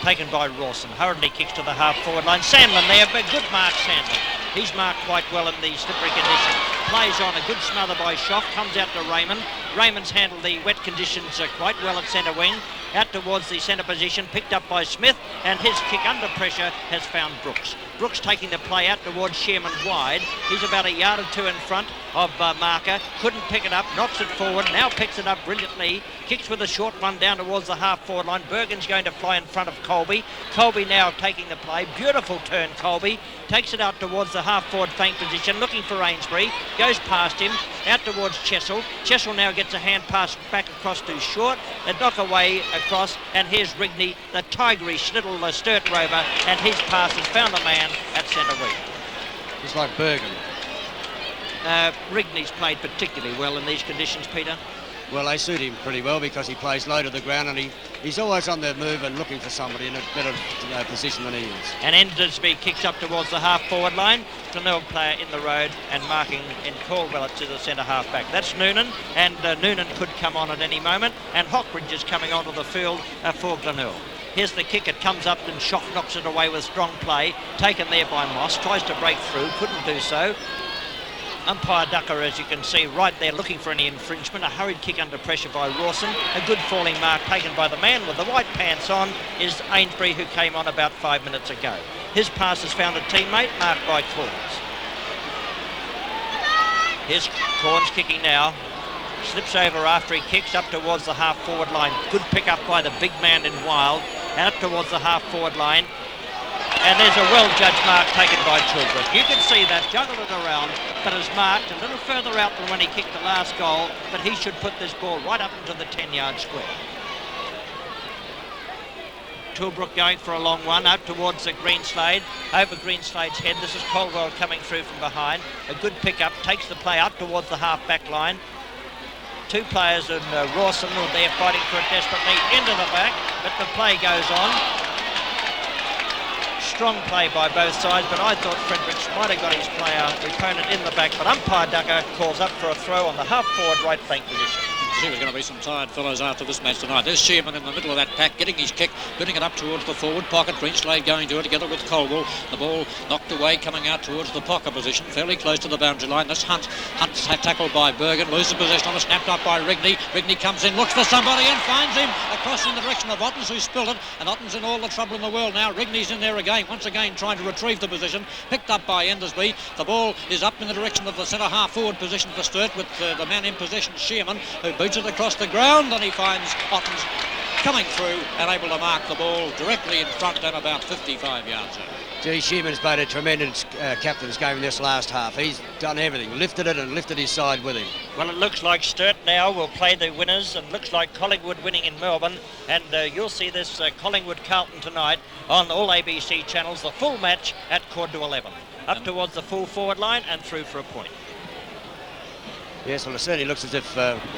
Taken by Rawson, hurriedly kicks to the half-forward line. Sandlin there, but good mark, Sandlin. He's marked quite well in the slippery condition. Plays on, a good smother by Schoff, comes out to Raymond. Raymond's handled the wet conditions quite well at centre wing. Out towards the centre position, picked up by Smith, and his kick under pressure has found Brooks. Brooks taking the play out towards Sherman wide. He's about a yard or two in front of Marker. Couldn't pick it up, knocks it forward, now picks it up brilliantly. Kicks with a short one down towards the half-forward line. Bergen's going to fly in front of Colby. Colby now taking the play. Beautiful turn, Colby. Takes it out towards the half-forward flank position, looking for Ainsbury. Goes past him, out towards Chessel. Chessel now gets a hand pass back across to Short. A knock away across, and here's Rigney, the tigerish little Sturt rover, and his pass has found a man at centre wing. Just like Bergen. Rigney's played particularly well in these conditions, Peter. Well, they suit him pretty well because he plays low to the ground, and he's always on the move and looking for somebody in a better position than he is. And Endersby kicks up towards the half-forward line. Glenelg player in the road and marking in Caldwell to the centre half-back. That's Noonan, and Noonan could come on at any moment, and Hockridge is coming onto the field for Glenelg. Here's the kick, it comes up and Schoff knocks it away with strong play. Taken there by Moss, tries to break through, couldn't do so. Umpire Ducker, as you can see, right there looking for any infringement. A hurried kick under pressure by Rawson. A good falling mark taken by the man with the white pants on is Ainsbury, who came on about 5 minutes ago. His pass has found a teammate, marked by Corns. Here's Corns kicking now. Slips over after he kicks up towards the half-forward line. Good pick up by the big man in Wild. Out towards the half-forward line. And there's a well-judged mark taken by Tilbrook. You can see that, juggled it around, but is marked a little further out than when he kicked the last goal, but he should put this ball right up into the 10-yard square. Tilbrook going for a long one out towards the Greenslade, over Greenslade's head. This is Caldwell coming through from behind. A good pick-up, takes the play up towards the half-back line. Two players in Rawson who are there fighting for it desperately into the back, but the play goes on. Strong play by both sides, but I thought Fredericks might have got his opponent in the back, but umpire Ducker calls up for a throw on the half-forward right flank position. There's going to be some tired fellows after this match tonight. There's Shearman in the middle of that pack, getting his kick, putting it up towards the forward pocket. Greenslade going to it together with Caldwell. The ball knocked away, coming out towards the pocket position, fairly close to the boundary line. That's Hunt. Hunt's tackled by Bergen, loses possession on it, snapped up by Rigney. Rigney comes in, looks for somebody and finds him across in the direction of Ottens, who spilled it. And Ottens in all the trouble in the world now. Rigney's in there again, once again trying to retrieve the position. Picked up by Endersby. The ball is up in the direction of the centre half forward position for Sturt, with the man in possession, Shearman, who boots it across the ground, and he finds Ottens coming through and able to mark the ball directly in front and about 55 yards out. Gee, Shearman's played a tremendous captain's game in this last half. He's done everything, lifted it and lifted his side with him. Well, it looks like Sturt now will play the winners, and looks like Collingwood winning in Melbourne, and you'll see this Collingwood-Carlton tonight on all ABC channels, the full match at 11:15. Up towards the full forward line and through for a point. Yes, well, it certainly looks as if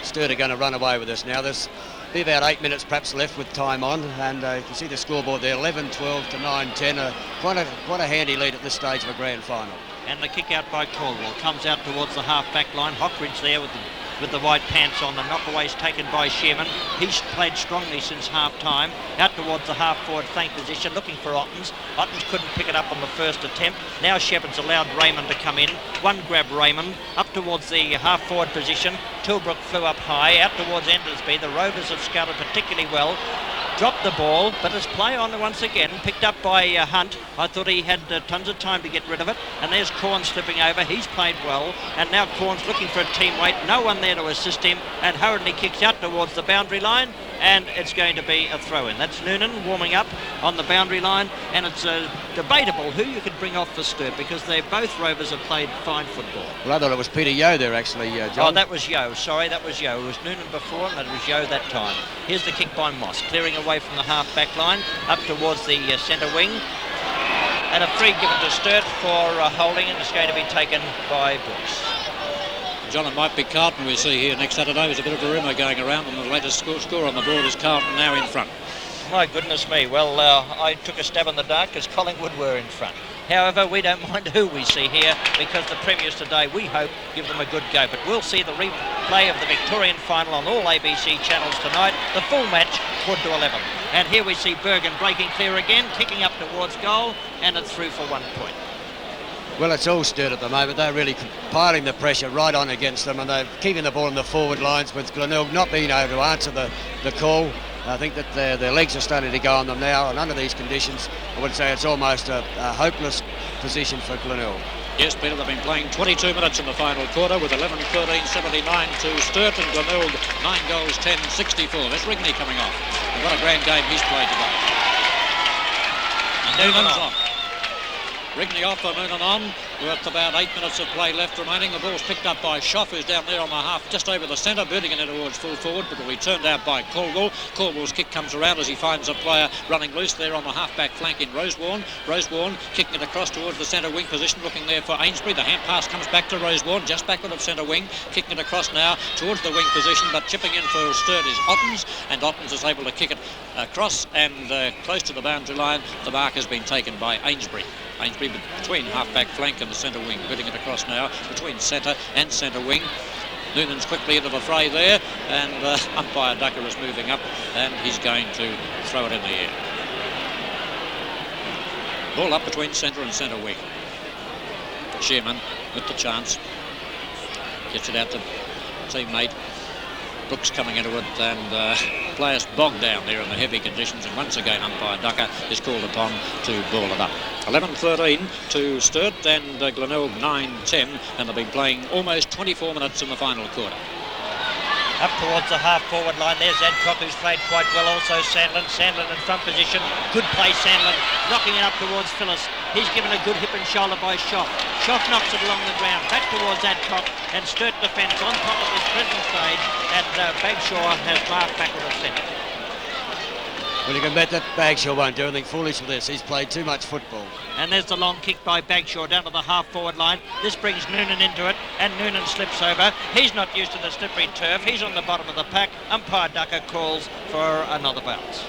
Sturt are going to run away with this now. There's be about 8 minutes perhaps left with time on, and you can see the scoreboard there, 11-12 to 9-10. Quite a handy lead at this stage of a grand final. And the kick out by Caldwell comes out towards the half-back line. Hockridge there with the white pants on. The knockaway's taken by Shearman. He's played strongly since half-time. Out towards the half-forward flank position, looking for Ottens. Ottens couldn't pick it up on the first attempt. Now Shepherd's allowed Raymond to come in. One grab Raymond. Up towards the half-forward position. Tilbrook flew up high. Out towards Endersby. The Rovers have scouted particularly well. Dropped the ball, but it's play on once again, picked up by Hunt. I thought he had tons of time to get rid of it, and there's Corn slipping over. He's played well, and now Corn's looking for a teammate, no one there to assist him, and hurriedly kicks out towards the boundary line, and it's going to be a throw-in. That's Noonan warming up on the boundary line, and it's debatable who you could bring off for Sturt, because both Rovers have played fine football. Well, I thought it was Peter Yeo there actually, John. Oh, that was Yeo, sorry, that was Yeo. It was Noonan before, and that was Yeo that time. Here's the kick by Moss, clearing away from the half-back line, up towards the centre wing. And a free given to Sturt for holding, and it's going to be taken by Brooks. John, it might be Carlton we see here next Saturday. There's a bit of a rumour going around, and the latest score on the board is Carlton now in front. My goodness me. Well, I took a stab in the dark because Collingwood were in front. However, we don't mind who we see here, because the premiers today, we hope, give them a good go. But we'll see the replay of the Victorian final on all ABC channels tonight. The full match, 11:15. And here we see Bergen breaking clear again, kicking up towards goal, and it's through for 1 point. Well, it's all Sturt at the moment. They're really piling the pressure right on against them, and they're keeping the ball in the forward lines, with Glenelg not being able to answer the call. I think that their legs are starting to go on them now, and under these conditions, I would say it's almost a hopeless position for Glenelg. Yes, Peter, they've been playing 22 minutes in the final quarter with 11-13-79 to Sturt, and Glenelg 9 goals, 10-64. There's Rigney coming off. And what a grand game he's played today. And Noonan's on. Rigney off for Noonan on, with about 8 minutes of play left remaining. The ball's picked up by Schoff, who's down there on the half, just over the centre, booting it towards full forward, but will be turned out by Caldwell. Caldwell's kick comes around as he finds a player running loose there on the half-back flank in Rosewarne. Rosewarne kicking it across towards the centre wing position, looking there for Ainsbury. The hand pass comes back to Rosewarne, just backward of centre wing, kicking it across now towards the wing position, but chipping in for Sturt is Ottens, and Ottens is able to kick it across and close to the boundary line. The mark has been taken by Ainsbury. Ainsbury between half-back flank and the centre wing, putting it across now between centre and centre wing. Noonan's quickly into the fray there, and umpire Ducker is moving up, and he's going to throw it in the air. Ball up between centre and centre wing. Shearman with the chance. Gets it out to teammate. Brooks coming into it, and players bogged down there in the heavy conditions, and once again umpire Ducker is called upon to ball it up. 11-13 to Sturt, and Glenelg 9-10, and they've been playing almost 24 minutes in the final quarter. Up towards the half-forward line, there's Adcock, who's played quite well. Also Sandlin in front position. Good play, Sandlin, knocking it up towards Phillis. He's given a good hip and shoulder by Schoff. Schoff knocks it along the ground, back towards Adcock, and Sturt defence on top of this present stage, and Bagshaw has marked backward of centre. Well, you can bet that Bagshaw won't do anything foolish with this. He's played too much football. And there's the long kick by Bagshaw down to the half-forward line. This brings Noonan into it, and Noonan slips over. He's not used to the slippery turf. He's on the bottom of the pack. Umpire Ducker calls for another bounce.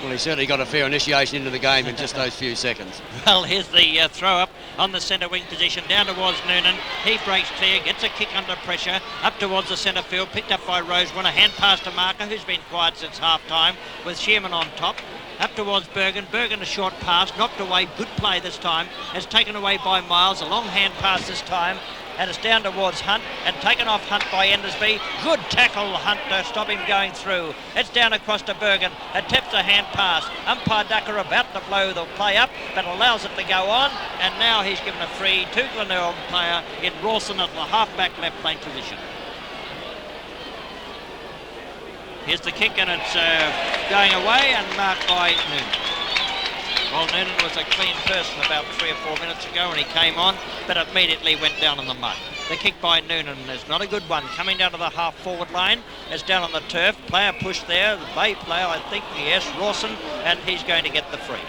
Well, he certainly got a fair initiation into the game in just those few seconds. Well, here's the throw-up on the centre wing position, down towards Noonan. He breaks clear, gets a kick under pressure, up towards the centre field, picked up by Rosewarne. A hand pass to Marker, who's been quiet since half-time, with Shearman on top. Up towards Bergen. Bergen a short pass, knocked away. Good play this time. It's taken away by Miles. A long hand pass this time. And it's down towards Hunt and taken off Hunt by Endersby. Good tackle, Hunt, to stop him going through. It's down across to Bergen. Attempts a hand pass. Umpire Ducker about to blow the play up, but allows it to go on. And now he's given a free to Glenelg player in Rawson at the half-back left flank position. Here's the kick, and it's going away and marked by Noonan. Well, Noonan was a clean person about 3 or 4 minutes ago when he came on, but immediately went down in the mud. The kick by Noonan is not a good one. Coming down to the half-forward line, it's down on the turf. Player pushed there, the Bay player, I think, yes, Rawson, and he's going to get the free.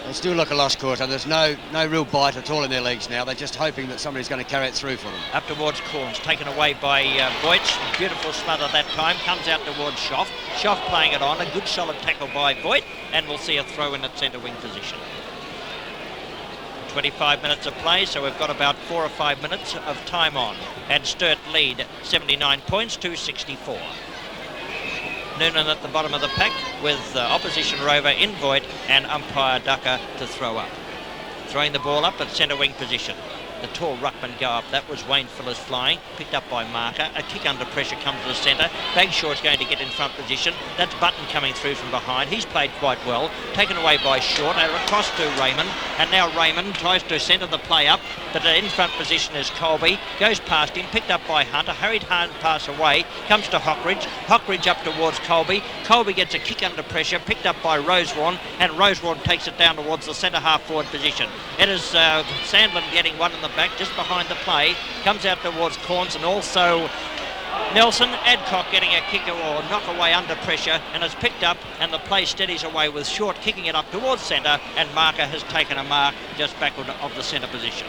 They still look a lost quarter. There's no real bite at all in their legs now. They're just hoping that somebody's going to carry it through for them. Up towards Corns, taken away by Voigt. Beautiful smother that time. Comes out towards Schoff. Schoff playing it on. A good solid tackle by Voigt. And we'll see a throw in at centre wing position. 25 minutes of play, so we've got about 4 or 5 minutes of time on. And Sturt lead 79 points to 64. Noonan at the bottom of the pack with opposition rover in Voigt and umpire Ducker to throw up. Throwing the ball up at centre wing position. The tall ruckman go up. That was Wayne Phillis flying, picked up by Marker. A kick under pressure comes to the centre. Bagshaw's going to get in front position. That's Button coming through from behind. He's played quite well. Taken away by Short. Across to Raymond. And now Raymond tries to centre the play up. But in front position is Colby. Goes past him. Picked up by Hunt. A hurried hand pass away. Comes to Hockridge. Hockridge up towards Colby. Colby gets a kick under pressure. Picked up by Rosewarne. And Rosewarne takes it down towards the centre half forward position. It is Sandlin getting one in the back just behind the play. Comes out towards Corns and also Nelson. Adcock getting a kick or knock away under pressure and is picked up, and the play steadies away with Short kicking it up towards centre, and Marker has taken a mark just backward of the centre position.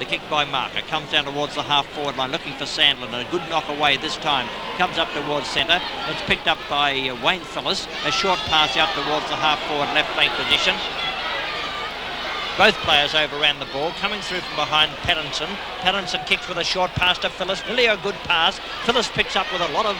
The kick by Marker comes down towards the half-forward line, looking for Sandlin, and a good knock away this time. Comes up towards centre. It's picked up by Wayne Phillis. A short pass out towards the half-forward left flank position. Both players overran the ball, coming through from behind Pattinson. Pattinson kicks with a short pass to Phillis. Really a good pass. Phillis picks up with a lot of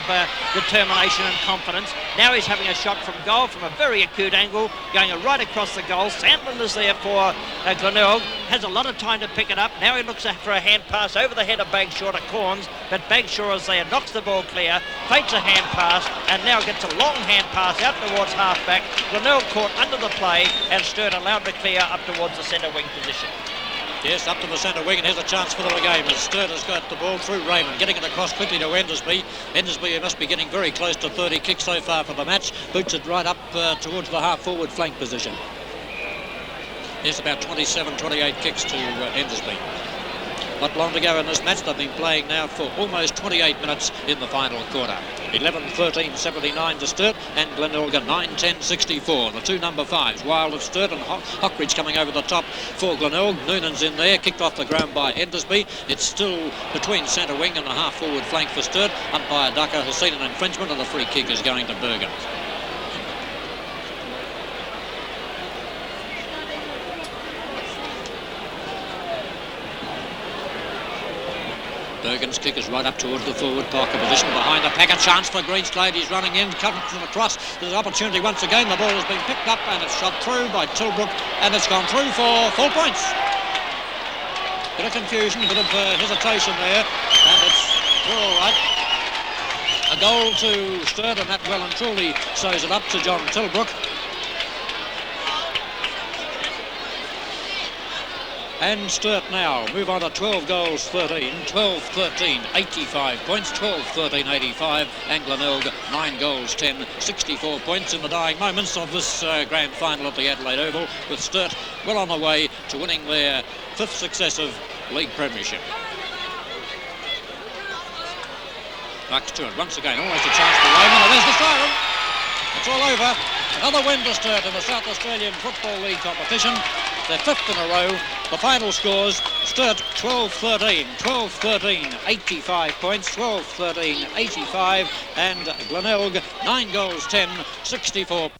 determination and confidence. Now he's having a shot from goal from a very acute angle, going right across the goal. Sandlin is there for Glenelg. Has a lot of time to pick it up. Now he looks for a hand pass over the head of Bagshaw to Corns, but Bagshaw is there, knocks the ball clear, fakes a hand pass, and now gets a long hand pass out towards half-back. Glenelg caught under the play, and Sturt allowed to clear up towards the centre wing position. Yes, up to the centre wing, and here's a chance for the game as Sturt has got the ball through Raymond, getting it across quickly to Endersby. Endersby must be getting very close to 30 kicks so far for the match. Boots it right up towards the half-forward flank position. There's about 27, 28 kicks to Endersby. Not long to go in this match. They've been playing now for almost 28 minutes in the final quarter. 11-13-79 to Sturt, and Glenelg 9-10-64. The two number 5s, Wild of Sturt and Hockridge coming over the top for Glenelg. Noonan's in there, kicked off the ground by Endersby. It's still between centre wing and the half-forward flank for Sturt. Umpire Ducker has seen an infringement, and the free kick is going to Bergen. Bergen's kick is right up towards the forward Parker position behind the pack. A chance for Greenslade. He's running in, cutting from across. There's an opportunity once again. The ball has been picked up and it's shot through by Tilbrook, and it's gone through for full points. Bit of confusion, bit of hesitation there, and it's all right. A goal to Sturt, and that well and truly sews it up to John Tilbrook. And Sturt now move on to 12 goals 13, 12-13, 85 points, 12-13, 85, and Glenelg 9 goals 10, 64 points in the dying moments of this grand final at the Adelaide Oval, with Sturt well on the way to winning their 5th successive league premiership. Mark Sturt once again, almost a chance for Raymond, and there's the siren. It's all over. Another win to Sturt in the South Australian Football League competition. Their 5th in a row. The final scores: Sturt 12-13, 12-13, 85 points, 12-13, 85, and Glenelg 9 goals 10, 64.